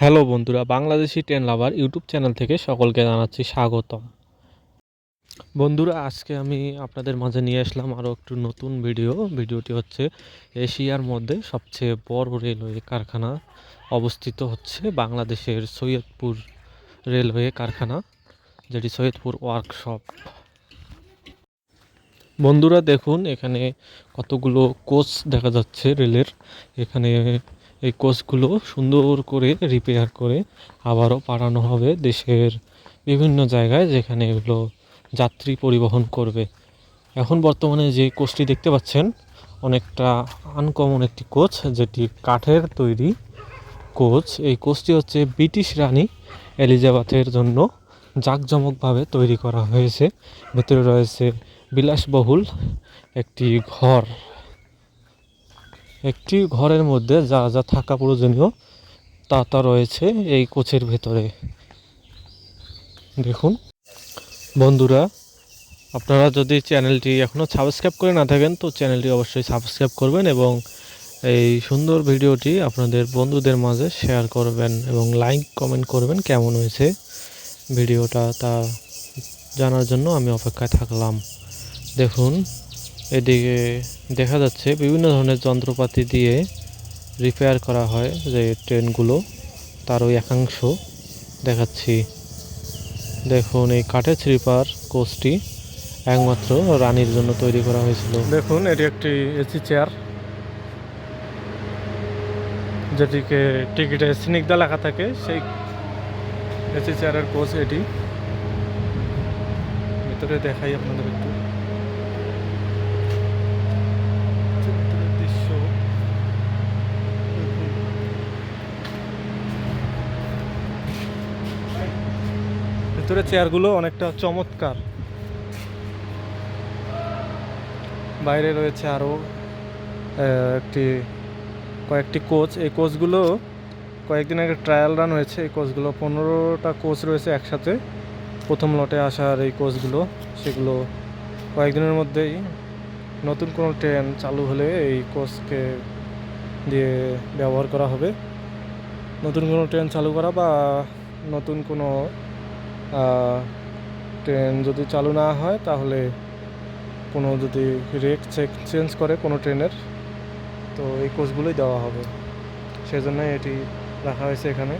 Hello বন্ধুরা, Bangladeshi train লাভার YouTube channel থেকে সকলকে জানাচ্ছি স্বাগতম। বন্ধুরা, আজকে আমি আপনাদের মাঝে নিয়ে আসলাম আরও একটু নতুন ভিডিওটি হচ্ছে এশিয়ার মধ্যে সবচেয়ে বড় রেলওয়ে কারখানা অবস্থিত হচ্ছে বাংলাদেশের সৈয়দপুর রেলওয়ে কারখানা, যেটি সৈয়দপুর ওয়ার্কশপ। বন্ধুরা দেখুন, এখানে কতগুলো কোচ দেখা যাচ্ছে রেলের। এখানে এই কোচগুলো সুন্দর করে রিপেয়ার করে আবারও পাঠানো হবে দেশের বিভিন্ন জায়গায়, যেখানে এগুলো যাত্রী পরিবহন করবে। এখন বর্তমানে যে কোচটি দেখতে পাচ্ছেন অনেকটা আনকমন একটি কোচ, যেটি কাঠের তৈরি কোচ। এই কোচটি হচ্ছে ব্রিটিশ রানী এলিজাবেথের জন্য জাঁকজমকভাবে তৈরি করা হয়েছে। ভেতরে রয়েছে বিলাসবহুল একটি ঘরের মধ্যে যা যা থাকা প্রয়োজনীয় তা রয়েছে এই কোচের ভেতরে। দেখুন বন্ধুরা, আপনারা যদি চ্যানেলটি এখনও সাবস্ক্রাইব করে না থাকেন তো চ্যানেলটি অবশ্যই সাবস্ক্রাইব করবেন এবং এই সুন্দর ভিডিওটি আপনাদের বন্ধুদের মাঝে শেয়ার করবেন এবং লাইক কমেন্ট করবেন কেমন হয়েছে ভিডিওটা, তা জানার জন্য আমি অপেক্ষায় থাকলাম। দেখুন, এদিকে দেখা যাচ্ছে বিভিন্ন ধরনের যন্ত্রপাতি দিয়ে রিপেয়ার করা হয় যে ট্রেনগুলো, তারই একাংশ দেখাচ্ছি। দেখুন, এই কাঠের স্লিপার কোচটি একমাত্র রানীর জন্য তৈরি করা হয়েছিল। দেখুন, এটি একটি এসি চেয়ার, যেটিকে টিকিটে স্নিগ্ধা লেখা থাকে, সেই এসি চেয়ারের কোচ এটি। ভিতরে দেখাই আপনাদের একটু দৃশ্য। ভিতরে চেয়ারগুলো অনেকটা চমৎকার। বাইরে রয়েছে আরও কয়েকটি কোচ। এই কোচগুলো কয়েকদিন আগে ট্রায়াল রান হয়েছে। এই কোচগুলো 15টা কোচ রয়েছে একসাথে, প্রথম লটে আসার এই কোচগুলো। সেগুলো কয়েকদিনের মধ্যেই নতুন কোনো ট্রেন চালু হলে এই কোচকে দিয়ে ব্যবহার করা হবে। নতুন কোনো ট্রেন চালু করা বা নতুন কোনো ট্রেন যদি চালু না হয়, তাহলে কোনো যদি রেক চেঞ্জ করে কোনো ট্রেনের, তো এই কোচগুলোই দেওয়া হবে। সেজন্য এটি রাখা হয়েছে এখানে।